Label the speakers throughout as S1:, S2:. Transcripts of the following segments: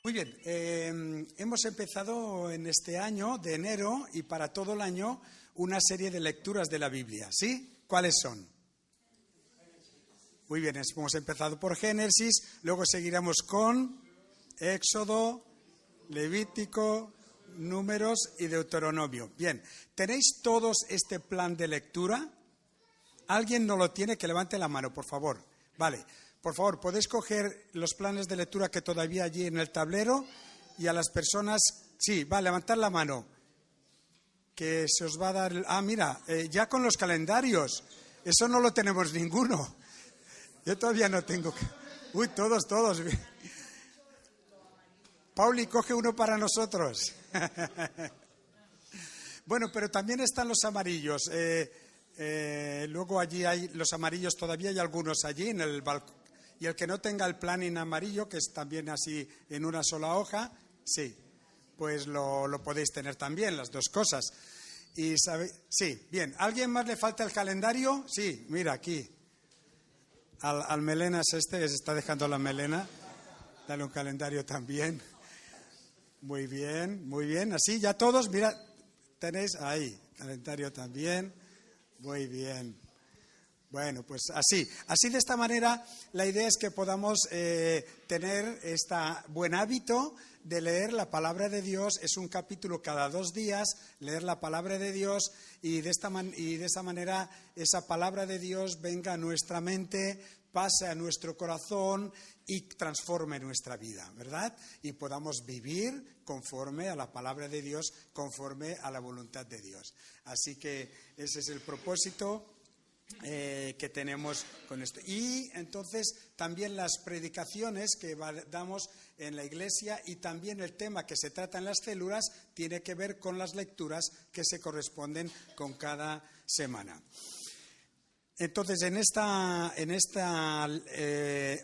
S1: Muy bien, hemos empezado en este año de enero y para todo el año una serie de lecturas de la Biblia, ¿sí? ¿Cuáles son? Muy bien, hemos empezado por Génesis, luego seguiremos con Éxodo, Levítico, Números y Deuteronomio. Bien, ¿tenéis todos este plan de lectura? ¿Alguien no lo tiene? Que levante la mano, por favor. Vale. Por favor, podéis coger los planes de lectura que todavía allí en el tablero y a las personas, sí, va, levantad la mano, que se os va a dar, mira, ya con los calendarios, eso no lo tenemos ninguno, yo todavía no tengo, todos, Pauli, coge uno para nosotros. Bueno, pero también están los amarillos, luego allí hay los amarillos, todavía hay algunos allí en el balcón. Y el que no tenga el plan en amarillo, que es también así en una sola hoja, sí, pues lo podéis tener también, las dos cosas. Y sí, bien. ¿Alguien más le falta el calendario? Sí, mira aquí. Al melenas que se está dejando la melena. Dale un calendario también. Muy bien. Así, ya todos, mira, tenéis ahí, calendario también. Muy bien. Bueno, pues así de esta manera la idea es que podamos tener este buen hábito de leer la palabra de Dios. Es un capítulo cada 2 días, leer la palabra de Dios y de esa manera esa palabra de Dios venga a nuestra mente, pase a nuestro corazón y transforme nuestra vida, ¿verdad? Y podamos vivir conforme a la palabra de Dios, conforme a la voluntad de Dios. Así que ese es el propósito que tenemos con esto. Y entonces también las predicaciones que damos en la iglesia y también el tema que se trata en las células tiene que ver con las lecturas que se corresponden con cada semana. Entonces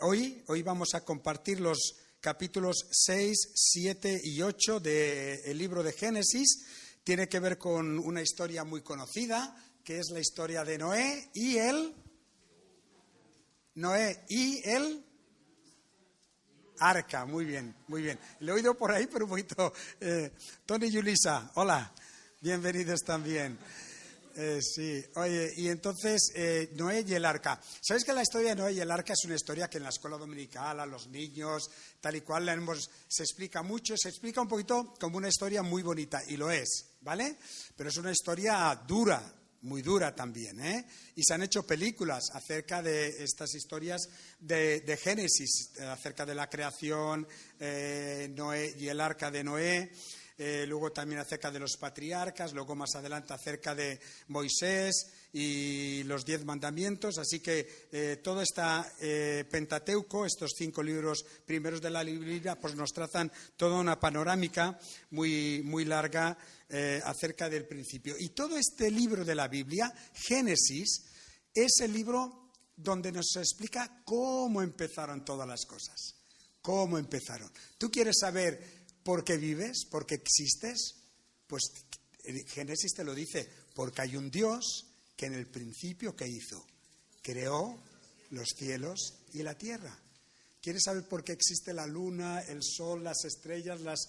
S1: hoy vamos a compartir los capítulos 6, 7 y 8 del libro de Génesis. Tiene que ver con una historia muy conocida, que es la historia de Noé y el arca. Muy bien. Lo he oído por ahí, pero un poquito. Tony y Yulisa, hola, bienvenidos también. Sí, oye, y entonces Noé y el arca. ¿Sabéis que la historia de Noé y el arca es una historia que en la escuela dominical a los niños, tal y cual, se explica mucho, se explica un poquito como una historia muy bonita, y lo es, ¿vale? Pero es una historia dura, muy dura también, ¿eh? Y se han hecho películas acerca de estas historias de Génesis, acerca de la creación, Noé y el arca de Noé, luego también acerca de los patriarcas, luego más adelante acerca de Moisés y los 10 mandamientos. Así que todo este Pentateuco, estos 5 libros primeros de la Biblia, pues nos trazan toda una panorámica muy, muy larga acerca del principio. Y todo este libro de la Biblia, Génesis, es el libro donde nos explica cómo empezaron todas las cosas. ¿Cómo empezaron? ¿Tú quieres saber por qué vives? ¿Por qué existes? Pues Génesis te lo dice, porque hay un Dios que en el principio, ¿qué hizo? Creó los cielos y la tierra. ¿Quieres saber por qué existe la luna, el sol, las estrellas, las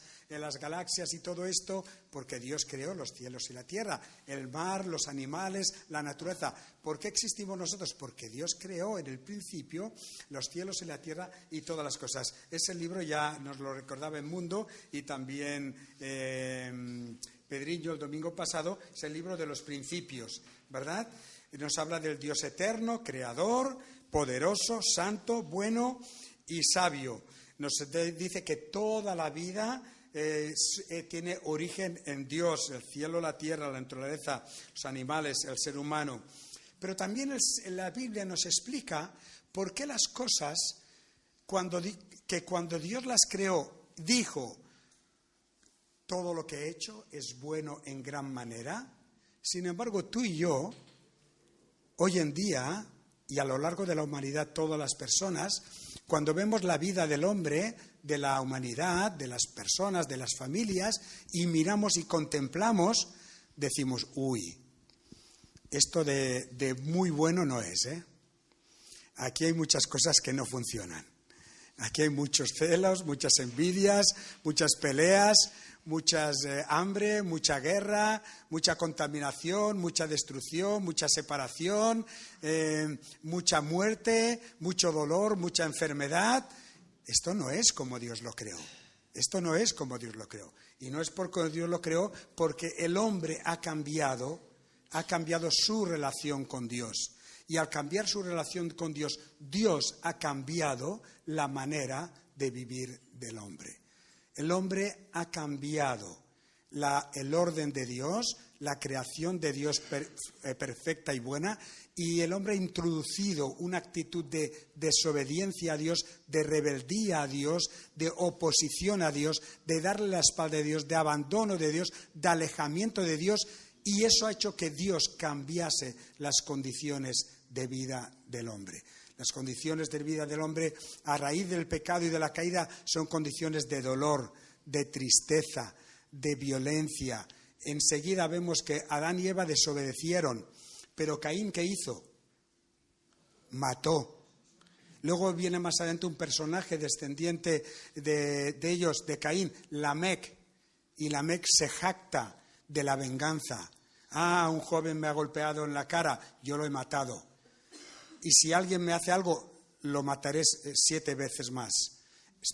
S1: galaxias y todo esto? Porque Dios creó los cielos y la tierra, el mar, los animales, la naturaleza. ¿Por qué existimos nosotros? Porque Dios creó en el principio los cielos y la tierra y todas las cosas. Ese libro ya nos lo recordaba en Mundo y también Pedrillo el domingo pasado, es el libro de los principios, ¿verdad? Nos habla del Dios eterno, creador, poderoso, santo, bueno y sabio. Nos dice que toda la vida tiene origen en Dios, el cielo, la tierra, la naturaleza, los animales, el ser humano. Pero también la Biblia nos explica por qué las cosas, cuando Dios las creó, dijo, todo lo que he hecho es bueno en gran manera. Sin embargo, tú y yo, hoy en día, y a lo largo de la humanidad, todas las personas, cuando vemos la vida del hombre, de la humanidad, de las personas, de las familias, y miramos y contemplamos, decimos, uy, esto de muy bueno no es, ¿eh? Aquí hay muchas cosas que no funcionan. Aquí hay muchos celos, muchas envidias, muchas peleas, muchas hambre, mucha guerra, mucha contaminación, mucha destrucción, mucha separación, mucha muerte, mucho dolor, mucha enfermedad. Esto no es como Dios lo creó. Esto no es como Dios lo creó. Y no es porque Dios lo creó, porque el hombre ha cambiado su relación con Dios. Y al cambiar su relación con Dios, Dios ha cambiado la manera de vivir del hombre. El hombre ha cambiado el orden de Dios, la creación de Dios perfecta y buena, y el hombre ha introducido una actitud de desobediencia a Dios, de rebeldía a Dios, de oposición a Dios, de darle la espalda a Dios, de abandono de Dios, de alejamiento de Dios, y eso ha hecho que Dios cambiase las condiciones de vida del hombre. Las condiciones de vida del hombre a raíz del pecado y de la caída son condiciones de dolor, de tristeza, de violencia. Enseguida vemos que Adán y Eva desobedecieron, pero Caín, ¿qué hizo? Mató. Luego viene más adelante un personaje descendiente de ellos, de Caín, Lamec, y Lamec se jacta de la venganza. Un joven me ha golpeado en la cara, yo lo he matado. Y si alguien me hace algo, lo mataré 7 veces más.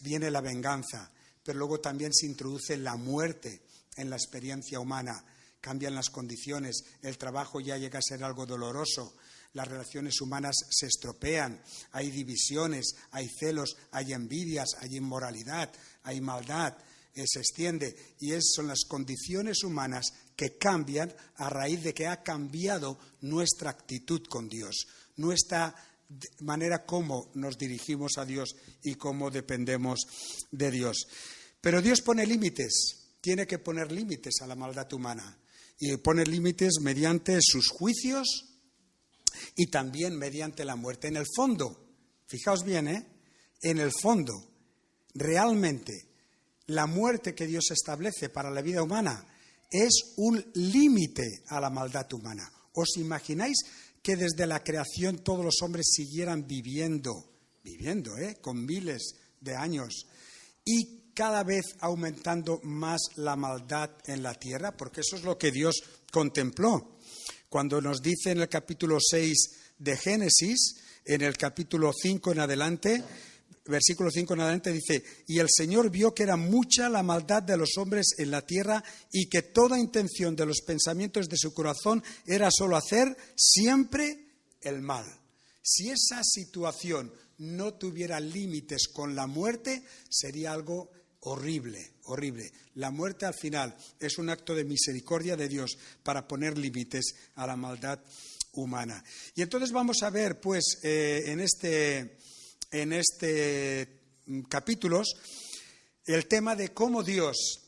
S1: Viene la venganza, pero luego también se introduce la muerte en la experiencia humana. Cambian las condiciones, el trabajo ya llega a ser algo doloroso, las relaciones humanas se estropean, hay divisiones, hay celos, hay envidias, hay inmoralidad, hay maldad, se extiende. Y son las condiciones humanas que cambian a raíz de que ha cambiado nuestra actitud con Dios, nuestra manera como nos dirigimos a Dios y cómo dependemos de Dios. Pero Dios pone límites, tiene que poner límites a la maldad humana. Y pone límites mediante sus juicios y también mediante la muerte. En el fondo, fijaos bien, en el fondo, realmente, la muerte que Dios establece para la vida humana es un límite a la maldad humana. ¿Os imagináis que desde la creación todos los hombres siguieran viviendo, con miles de años, y cada vez aumentando más la maldad en la tierra? Porque eso es lo que Dios contempló. Cuando nos dice en el capítulo 6 de Génesis, en el capítulo 5 en adelante, versículo 5 en adelante dice: y el Señor vio que era mucha la maldad de los hombres en la tierra y que toda intención de los pensamientos de su corazón era solo hacer siempre el mal. Si esa situación no tuviera límites con la muerte, sería algo horrible, horrible. La muerte al final es un acto de misericordia de Dios para poner límites a la maldad humana. Y entonces vamos a ver, pues, en este capítulos, el tema de cómo Dios,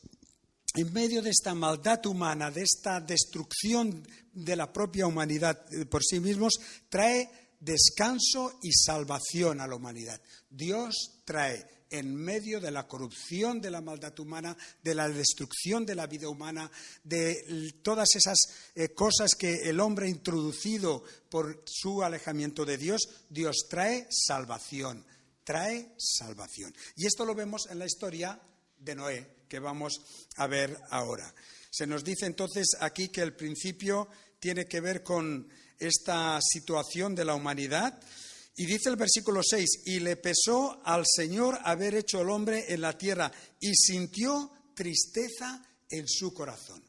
S1: en medio de esta maldad humana, de esta destrucción de la propia humanidad por sí mismos, trae descanso y salvación a la humanidad. Dios trae, en medio de la corrupción de la maldad humana, de la destrucción de la vida humana, de todas esas cosas que el hombre ha introducido por su alejamiento de Dios, Dios trae salvación. Trae salvación. Y esto lo vemos en la historia de Noé, que vamos a ver ahora. Se nos dice entonces aquí que el principio tiene que ver con esta situación de la humanidad. Y dice el versículo 6, y le pesó al Señor haber hecho el hombre en la tierra, y sintió tristeza en su corazón.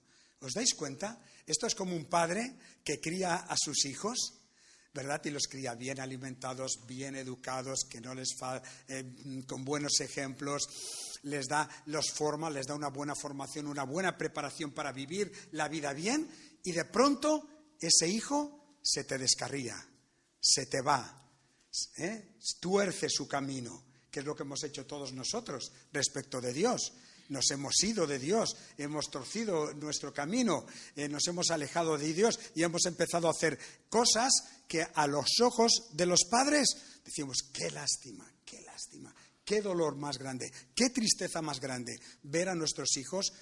S1: ¿Os dais cuenta? Esto es como un padre que cría a sus hijos, ¿verdad? Y los cría bien alimentados, bien educados, que no les con buenos ejemplos, los forma, les da una buena formación, una buena preparación para vivir la vida bien, y de pronto ese hijo se te descarría, se te va. Tuerce su camino, que es lo que hemos hecho todos nosotros respecto de Dios. Nos hemos ido de Dios, hemos torcido nuestro camino, nos hemos alejado de Dios y hemos empezado a hacer cosas que a los ojos de los padres decimos: qué lástima, qué dolor más grande, qué tristeza más grande ver a nuestros hijos,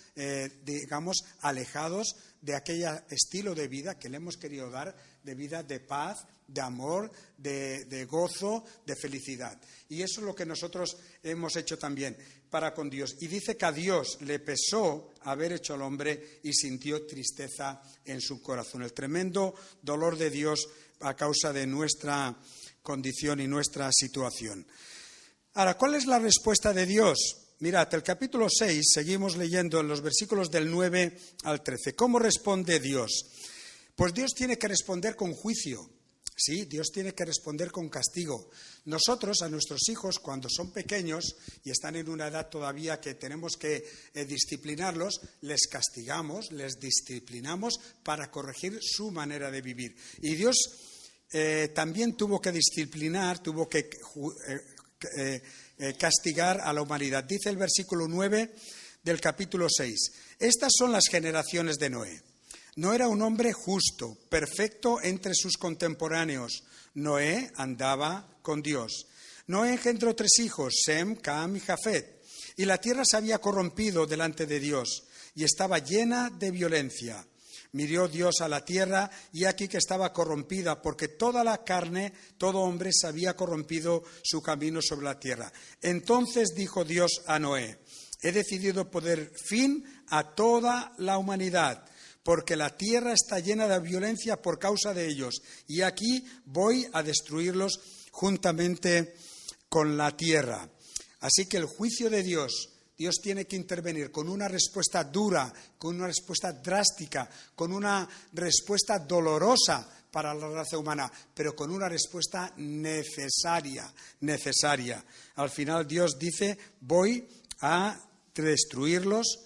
S1: alejados de aquel estilo de vida que le hemos querido dar, de vida de paz, de amor, de gozo, de felicidad. Y eso es lo que nosotros hemos hecho también para con Dios. Y dice que a Dios le pesó haber hecho al hombre y sintió tristeza en su corazón. El tremendo dolor de Dios a causa de nuestra condición y nuestra situación. Ahora, ¿cuál es la respuesta de Dios? Mirad, el capítulo 6, seguimos leyendo en los versículos del 9 al 13. ¿Cómo responde Dios? Pues Dios tiene que responder con juicio. Sí, Dios tiene que responder con castigo. Nosotros, a nuestros hijos, cuando son pequeños y están en una edad todavía que tenemos que disciplinarlos, les castigamos, les disciplinamos para corregir su manera de vivir. Y Dios también tuvo que disciplinar, tuvo que castigar a la humanidad. Dice el versículo 9 del capítulo 6. Estas son las generaciones de Noé. No era un hombre justo, perfecto entre sus contemporáneos. Noé andaba con Dios. Noé engendró 3 hijos, Sem, Cam y Jafet. Y la tierra se había corrompido delante de Dios y estaba llena de violencia. Miró Dios a la tierra y aquí que estaba corrompida, porque toda la carne, todo hombre se había corrompido su camino sobre la tierra. Entonces dijo Dios a Noé: he decidido poner fin a toda la humanidad, porque la tierra está llena de violencia por causa de ellos, y aquí voy a destruirlos juntamente con la tierra. Así que el juicio de Dios tiene que intervenir con una respuesta dura, con una respuesta drástica, con una respuesta dolorosa para la raza humana, pero con una respuesta necesaria. Al final Dios dice: voy a destruirlos,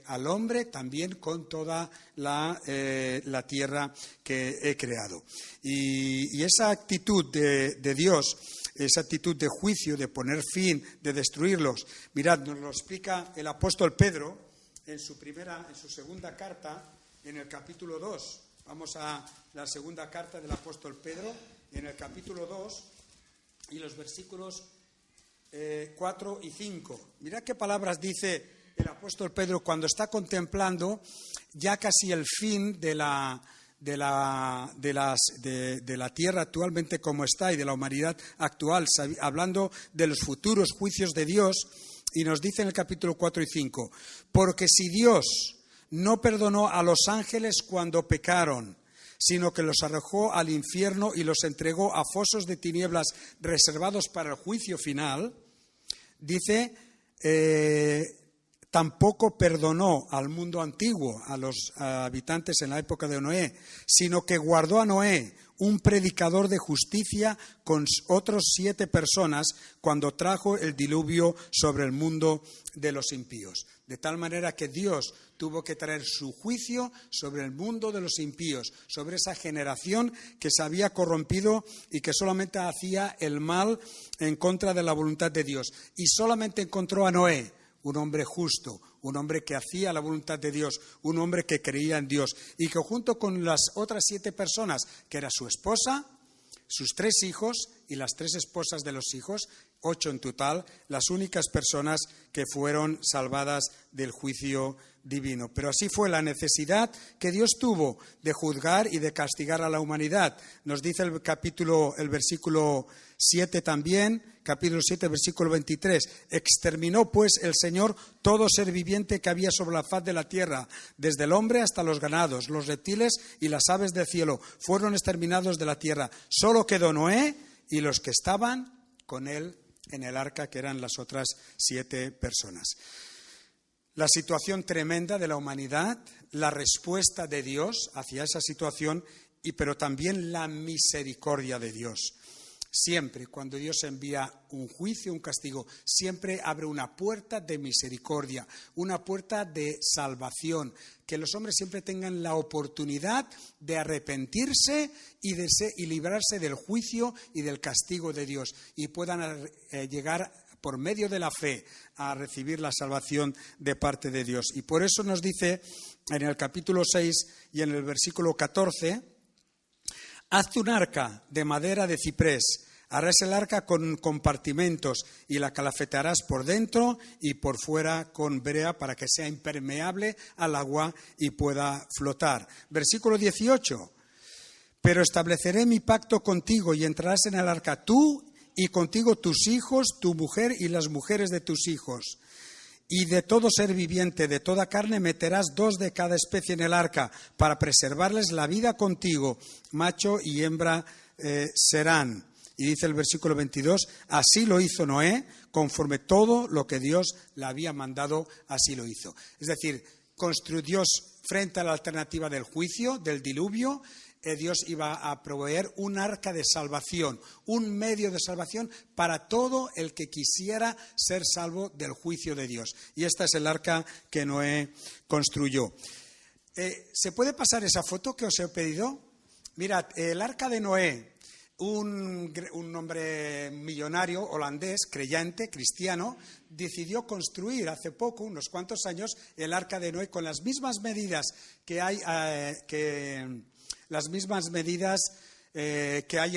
S1: al hombre también con toda la tierra que he creado. Y esa actitud de Dios, esa actitud de juicio, de poner fin, de destruirlos, mirad, nos lo explica el apóstol Pedro en su segunda carta, en el capítulo 2. Vamos a la segunda carta del apóstol Pedro, en el capítulo 2, y los versículos 4 y 5. Mirad qué palabras dice el apóstol Pedro cuando está contemplando ya casi el fin de la tierra actualmente como está y de la humanidad actual, hablando de los futuros juicios de Dios, y nos dice en el capítulo 4 y 5: porque si Dios no perdonó a los ángeles cuando pecaron, sino que los arrojó al infierno y los entregó a fosos de tinieblas reservados para el juicio final, dice, tampoco perdonó al mundo antiguo, a los habitantes en la época de Noé, sino que guardó a Noé, un predicador de justicia, con otros 7 personas, cuando trajo el diluvio sobre el mundo de los impíos. De tal manera que Dios tuvo que traer su juicio sobre el mundo de los impíos, sobre esa generación que se había corrompido y que solamente hacía el mal en contra de la voluntad de Dios. Y solamente encontró a Noé, un hombre justo, un hombre que hacía la voluntad de Dios, un hombre que creía en Dios, y que junto con las otras 7 personas, que era su esposa, sus 3 hijos y las 3 esposas de los hijos, 8 en total, las únicas personas que fueron salvadas del juicio divino. Pero así fue la necesidad que Dios tuvo de juzgar y de castigar a la humanidad. Nos dice el versículo 7 también, capítulo 7, versículo 23. Exterminó pues el Señor todo ser viviente que había sobre la faz de la tierra, desde el hombre hasta los ganados, los reptiles y las aves del cielo, fueron exterminados de la tierra. Solo quedó Noé y los que estaban con él en el arca, que eran las otras 7 personas. La situación tremenda de la humanidad, la respuesta de Dios hacia esa situación, pero también la misericordia de Dios. Siempre, cuando Dios envía un juicio, un castigo, siempre abre una puerta de misericordia, una puerta de salvación, que los hombres siempre tengan la oportunidad de arrepentirse y librarse del juicio y del castigo de Dios, y puedan llegar por medio de la fe a recibir la salvación de parte de Dios. Y por eso nos dice en el capítulo 6 y en el versículo 14: hazte un arca de madera de ciprés, harás el arca con compartimentos y la calafetarás por dentro y por fuera con brea para que sea impermeable al agua y pueda flotar. Versículo 18. Pero estableceré mi pacto contigo y entrarás en el arca tú y contigo tus hijos, tu mujer y las mujeres de tus hijos. Y de todo ser viviente, de toda carne, meterás 2 de cada especie en el arca, para preservarles la vida contigo. Macho y hembra serán. Y dice el versículo 22, así lo hizo Noé, conforme todo lo que Dios le había mandado, así lo hizo. Es decir, construyó frente a la alternativa del juicio, del diluvio, Dios iba a proveer un arca de salvación, un medio de salvación para todo el que quisiera ser salvo del juicio de Dios. Y esta es el arca que Noé construyó. ¿Se puede pasar esa foto que os he pedido? Mirad, el arca de Noé, un hombre millonario holandés, creyente, cristiano, decidió construir hace poco, unos cuantos años, el arca de Noé con las mismas medidas que hay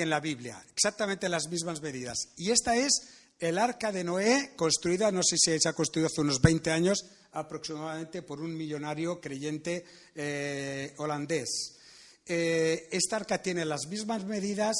S1: en la Biblia, exactamente las mismas medidas. Y esta es el arca de Noé, construida, no sé si se ha construido hace unos 20 años, aproximadamente por un millonario creyente holandés. Esta arca tiene las mismas medidas,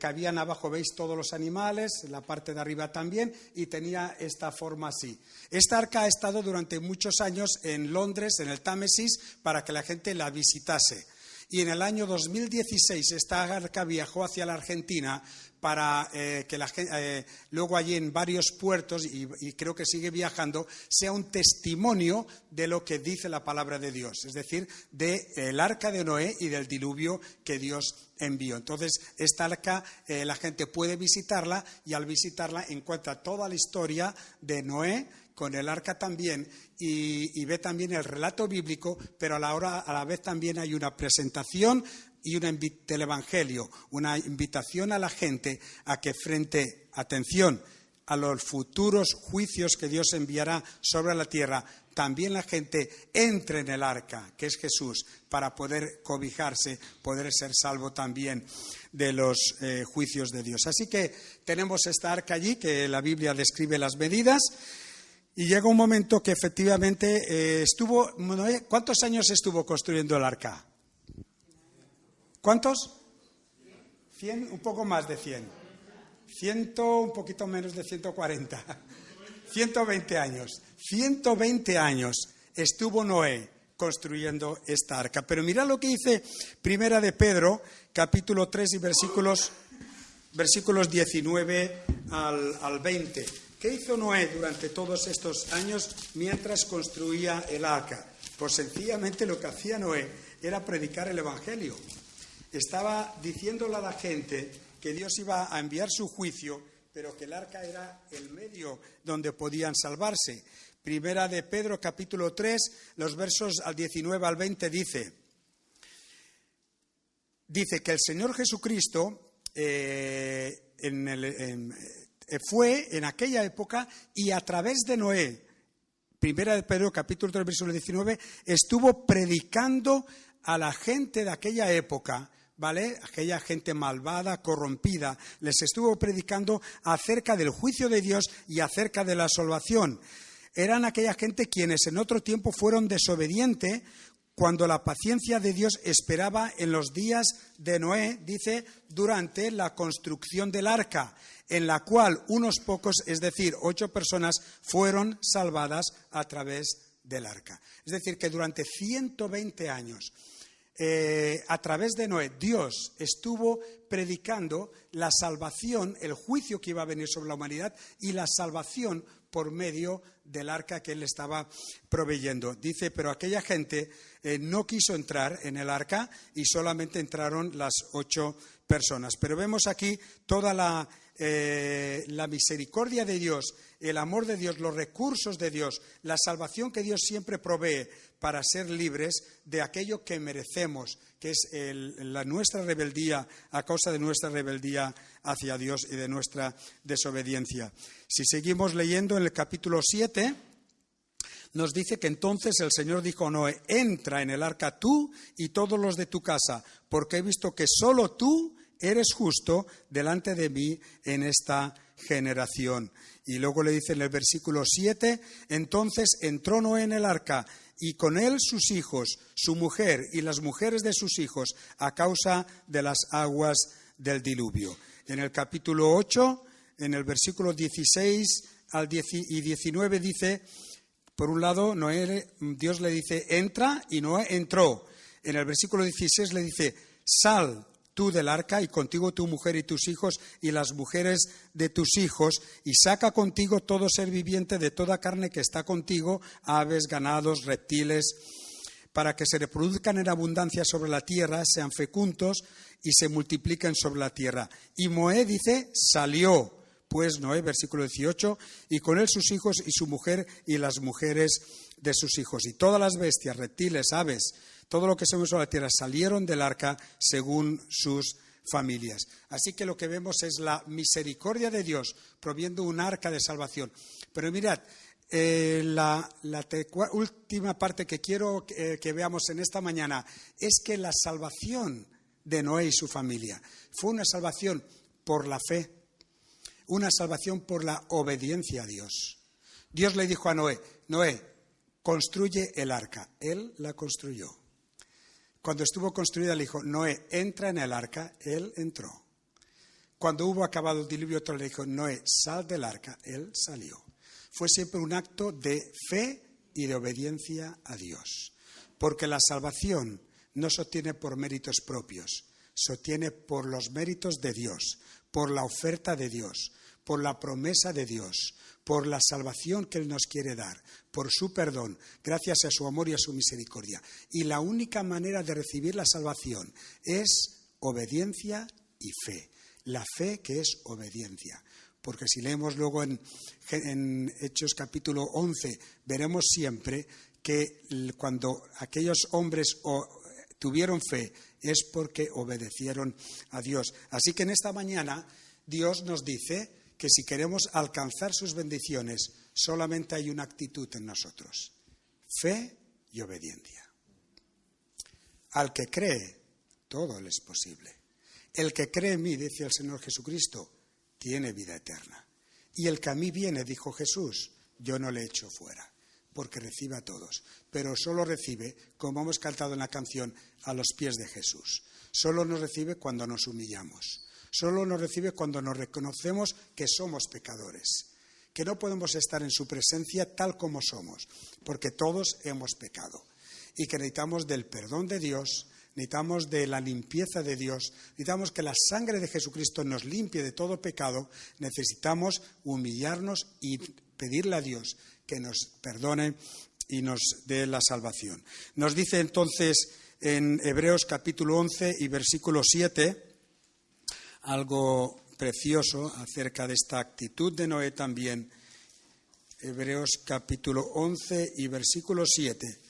S1: cabían abajo, veis todos los animales, en la parte de arriba también, y tenía esta forma así. Esta arca ha estado durante muchos años en Londres, en el Támesis, para que la gente la visitase. Y en el año 2016 esta arca viajó hacia la Argentina para que la gente, luego allí en varios puertos, y creo que sigue viajando, sea un testimonio de lo que dice la palabra de Dios, es decir, del arca de Noé y del diluvio que Dios envió. Entonces, esta arca la gente puede visitarla y al visitarla encuentra toda la historia de Noé, con el arca también, y ve también el relato bíblico, pero a la vez también hay una presentación y del Evangelio, una invitación a la gente a que atención, a los futuros juicios que Dios enviará sobre la tierra, también la gente entre en el arca, que es Jesús, para poder cobijarse, poder ser salvo también de los juicios de Dios. Así que tenemos esta arca allí, que la Biblia describe las medidas. Y llega un momento que efectivamente ¿cuántos años estuvo construyendo el arca? ¿Cuántos? 100, un poco más de 100. Un poquito menos de 140. 120 años. 120 años estuvo Noé construyendo esta arca. Pero mira lo que dice Primera de Pedro, capítulo 3 y versículos 19 al 20. ¿Qué hizo Noé durante todos estos años mientras construía el arca? Pues sencillamente lo que hacía Noé era predicar el Evangelio. Estaba diciéndole a la gente que Dios iba a enviar su juicio, pero que el arca era el medio donde podían salvarse. Primera de Pedro, capítulo 3, los versos al 19 al 20 dice que el Señor Jesucristo fue en aquella época y a través de Noé, Primera de Pedro, capítulo 3, versículo 19, estuvo predicando a la gente de aquella época, ¿vale? Aquella gente malvada, corrompida, les estuvo predicando acerca del juicio de Dios y acerca de la salvación. Eran aquella gente quienes en otro tiempo fueron desobedientes, cuando la paciencia de Dios esperaba en los días de Noé, dice, durante la construcción del arca, en la cual unos pocos, es decir, 8 personas, fueron salvadas a través del arca. Es decir, que durante 120 años, a través de Noé, Dios estuvo predicando la salvación, el juicio que iba a venir sobre la humanidad y la salvación por medio del arca que él estaba proveyendo. Dice, pero aquella gente no quiso entrar en el arca y solamente entraron las 8 personas. Pero vemos aquí toda la misericordia de Dios, el amor de Dios, los recursos de Dios, la salvación que Dios siempre provee para ser libres de aquello que merecemos, que es nuestra rebeldía, a causa de nuestra rebeldía hacia Dios y de nuestra desobediencia. Si seguimos leyendo en el capítulo 7, nos dice que entonces el Señor dijo a Noé, entra en el arca tú y todos los de tu casa, porque he visto que solo tú eres justo delante de mí en esta generación. Y luego le dice en el versículo 7, entonces entró Noé en el arca y con él sus hijos, su mujer y las mujeres de sus hijos, a causa de las aguas del diluvio. En el capítulo 8, en el versículo 16 y 19 dice, por un lado, Dios le dice, entra, y Noé entró. En el versículo 16 le dice, sal tú del arca y contigo tu mujer y tus hijos y las mujeres de tus hijos, y saca contigo todo ser viviente de toda carne que está contigo, aves, ganados, reptiles, para que se reproduzcan en abundancia sobre la tierra, sean fecundos y se multipliquen sobre la tierra. Y Noé dice, salió pues Noé, versículo 18, y con él sus hijos y su mujer y las mujeres de sus hijos. Y todas las bestias, reptiles, aves, todo lo que se mueve sobre la tierra salieron del arca según sus familias. Así que lo que vemos es la misericordia de Dios proviendo un arca de salvación. Pero mirad, la última parte que quiero que veamos en esta mañana es que la salvación de Noé y su familia fue una salvación por la fe, una salvación por la obediencia a Dios. Dios le dijo a Noé, Noé, construye el arca. Él la construyó. Cuando estuvo construida le dijo, Noé, entra en el arca. Él entró. Cuando hubo acabado el diluvio, otro le dijo, Noé, sal del arca. Él salió. Fue siempre un acto de fe y de obediencia a Dios. Porque la salvación no se obtiene por méritos propios, se obtiene por los méritos de Dios, por la oferta de Dios, por la promesa de Dios, por la salvación que Él nos quiere dar, por su perdón, gracias a su amor y a su misericordia. Y la única manera de recibir la salvación es obediencia y fe. La fe que es obediencia. Porque si leemos luego en Hechos capítulo 11, veremos siempre que cuando aquellos hombres tuvieron fe es porque obedecieron a Dios. Así que en esta mañana Dios nos dice que si queremos alcanzar sus bendiciones, solamente hay una actitud en nosotros: fe y obediencia. Al que cree, todo le es posible. El que cree en mí, dice el Señor Jesucristo, tiene vida eterna. Y el que a mí viene, dijo Jesús, yo no le echo fuera, porque recibe a todos. Pero solo recibe, como hemos cantado en la canción, a los pies de Jesús. Solo nos recibe cuando nos humillamos. Solo nos recibe cuando nos reconocemos que somos pecadores, que no podemos estar en su presencia tal como somos, porque todos hemos pecado y que necesitamos del perdón de Dios, necesitamos de la limpieza de Dios, necesitamos que la sangre de Jesucristo nos limpie de todo pecado, necesitamos humillarnos y pedirle a Dios que nos perdone y nos dé la salvación. Nos dice entonces en Hebreos capítulo 11 y versículo 7, algo precioso acerca de esta actitud de Noé también. Hebreos capítulo 11 y versículo 7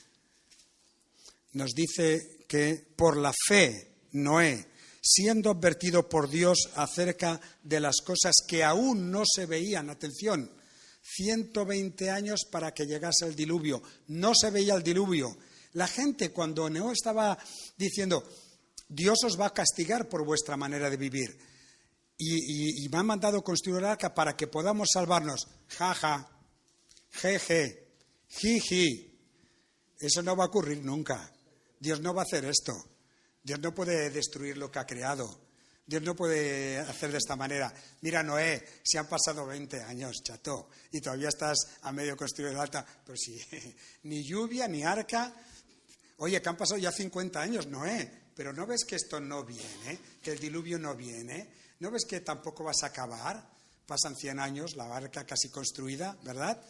S1: nos dice que por la fe Noé, siendo advertido por Dios acerca de las cosas que aún no se veían, atención, 120 años para que llegase el diluvio, no se veía el diluvio. La gente cuando Noé estaba diciendo, Dios os va a castigar por vuestra manera de vivir y me ha mandado construir el arca para que podamos salvarnos, jaja, jeje, jiji, eso no va a ocurrir nunca. Dios no va a hacer esto. Dios no puede destruir lo que ha creado. Dios no puede hacer de esta manera. Mira, Noé, si han pasado 20 años, chato, y todavía estás a medio construir el arca, pero si ni lluvia, ni arca. Oye, que han pasado ya 50 años, Noé, pero ¿no ves que esto no viene? Que el diluvio no viene. ¿No ves que tampoco vas a acabar? Pasan 100 años, la arca casi construida, ¿verdad?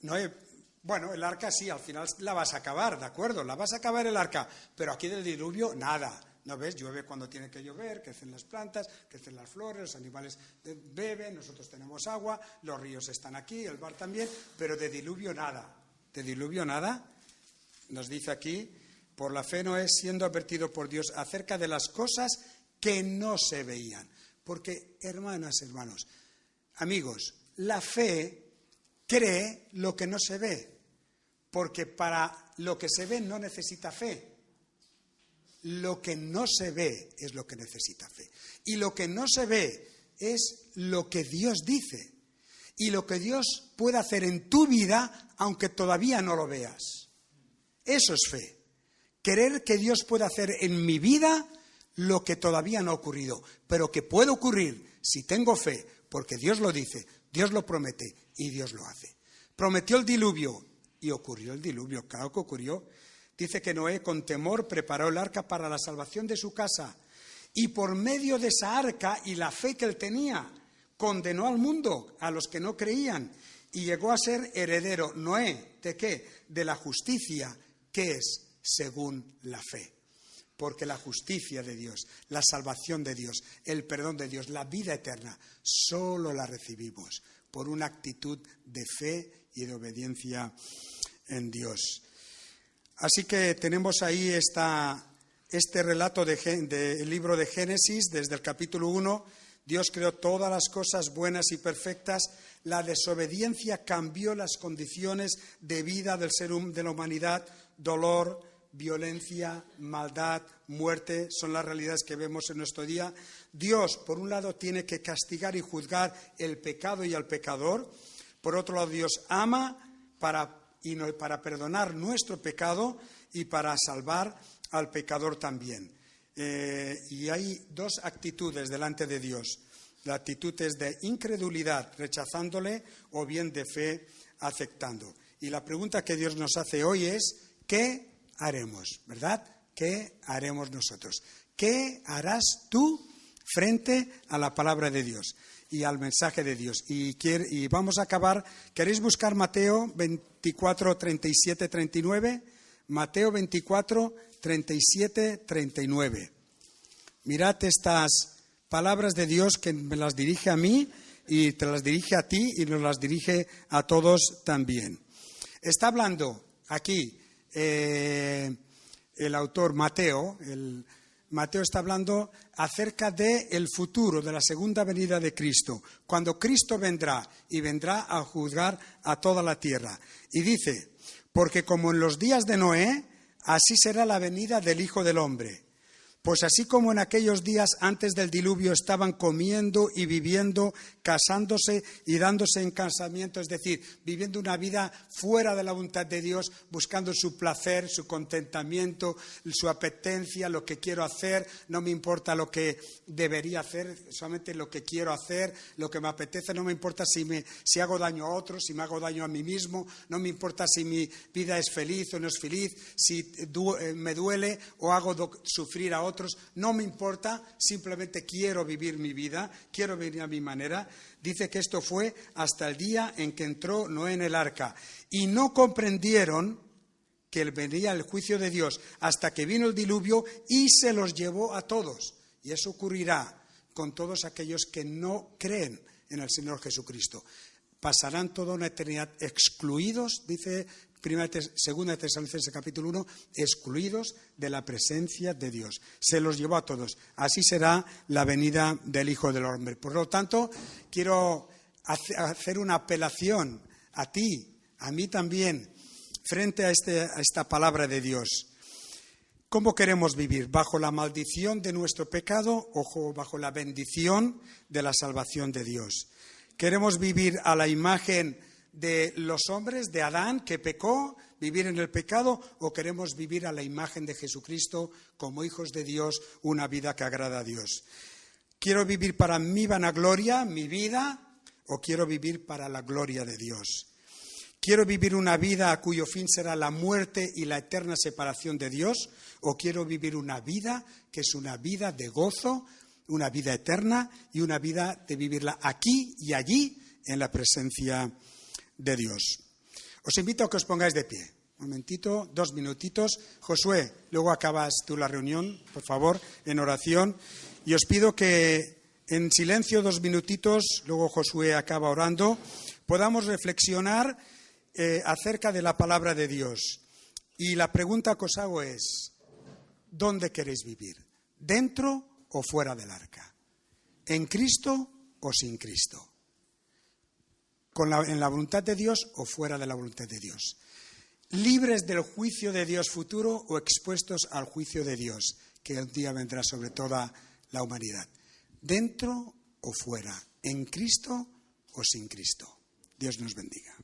S1: Noé, bueno, el arca sí, al final la vas a acabar, ¿de acuerdo? La vas a acabar el arca, pero aquí del diluvio, nada. ¿No ves? Llueve cuando tiene que llover, crecen las plantas, crecen las flores, los animales beben, nosotros tenemos agua, los ríos están aquí, el mar también, pero de diluvio nada. ¿De diluvio nada? Nos dice aquí, por la fe Noé siendo advertido por Dios acerca de las cosas que no se veían. Porque, hermanas, hermanos, amigos, la fe cree lo que no se ve, porque para lo que se ve no necesita fe. Lo que no se ve es lo que necesita fe. Y lo que no se ve es lo que Dios dice. Y lo que Dios puede hacer en tu vida, aunque todavía no lo veas. Eso es fe. Querer que Dios pueda hacer en mi vida lo que todavía no ha ocurrido, pero que puede ocurrir si tengo fe, porque Dios lo dice, Dios lo promete y Dios lo hace. Prometió el diluvio y ocurrió el diluvio, claro que ocurrió. Dice que Noé con temor preparó el arca para la salvación de su casa y por medio de esa arca y la fe que él tenía, condenó al mundo, a los que no creían, y llegó a ser heredero. Noé, ¿de qué? De la justicia, que es según la fe. Porque la justicia de Dios, la salvación de Dios, el perdón de Dios, la vida eterna, solo la recibimos por una actitud de fe y de obediencia en Dios. Así que tenemos ahí este relato del libro de Génesis, desde el capítulo 1. Dios creó todas las cosas buenas y perfectas. La desobediencia cambió las condiciones de vida del de la humanidad. Dolor, violencia, maldad, muerte son las realidades que vemos en nuestro día. Dios, por un lado, tiene que castigar y juzgar el pecado y al pecador. Por otro lado, Dios ama para perdonar nuestro pecado y para salvar al pecador también. Y hay dos actitudes delante de Dios. La actitud es de incredulidad, rechazándole, o bien de fe, aceptando. Y la pregunta que Dios nos hace hoy es, ¿qué haremos? ¿Verdad? ¿Qué haremos nosotros? ¿Qué harás tú frente a la palabra de Dios y al mensaje de Dios? Y vamos a acabar. ¿Queréis buscar Mateo 24, 37, 39? Mateo 24, 37, 39. Mirad estas palabras de Dios que me las dirige a mí y te las dirige a ti y nos las dirige a todos también. Está hablando aquí el autor Mateo. Mateo está hablando acerca del futuro, de la segunda venida de Cristo, cuando Cristo vendrá y vendrá a juzgar a toda la tierra. Y dice, porque como en los días de Noé, así será la venida del Hijo del Hombre. Pues así como en aquellos días antes del diluvio estaban comiendo y viviendo, casándose y dándose en casamiento, es decir, viviendo una vida fuera de la voluntad de Dios, buscando su placer, su contentamiento, su apetencia, lo que quiero hacer, no me importa lo que debería hacer, solamente lo que quiero hacer, lo que me apetece, no me importa si hago daño a otros, si me hago daño a mí mismo, no me importa si mi vida es feliz o no es feliz, si me duele o hago sufrir a otros, no me importa, simplemente quiero vivir mi vida, quiero vivir a mi manera. Dice que esto fue hasta el día en que entró Noé en el arca y no comprendieron que venía el juicio de Dios hasta que vino el diluvio y se los llevó a todos. Y eso ocurrirá con todos aquellos que no creen en el Señor Jesucristo. Pasarán toda una eternidad excluidos, dice 2 Tesalonicenses capítulo 1, excluidos de la presencia de Dios. Se los llevó a todos. Así será la venida del Hijo del Hombre. Por lo tanto, quiero hacer una apelación a ti, a mí también, frente a esta palabra de Dios. ¿Cómo queremos vivir? ¿Bajo la maldición de nuestro pecado o bajo la bendición de la salvación de Dios? ¿Queremos vivir a la imagen de los hombres, de Adán, que pecó, vivir en el pecado, o queremos vivir a la imagen de Jesucristo como hijos de Dios, una vida que agrada a Dios? ¿Quiero vivir para mi vanagloria, mi vida, o quiero vivir para la gloria de Dios? ¿Quiero vivir una vida cuyo fin será la muerte y la eterna separación de Dios, o quiero vivir una vida que es una vida de gozo, una vida eterna y una vida de vivirla aquí y allí en la presencia de Dios? Os invito a que os pongáis de pie. Un momentito, 2 minutitos. Josué, luego acabas tú la reunión, por favor, en oración. Y os pido que en silencio 2 minutitos, luego Josué acaba orando, podamos reflexionar acerca de la palabra de Dios. Y la pregunta que os hago es, ¿dónde queréis vivir? ¿Dentro o fuera del arca? ¿En Cristo o sin Cristo? ¿En la voluntad de Dios o fuera de la voluntad de Dios? ¿Libres del juicio de Dios futuro o expuestos al juicio de Dios que un día vendrá sobre toda la humanidad? ¿Dentro o fuera? ¿En Cristo o sin Cristo? Dios nos bendiga.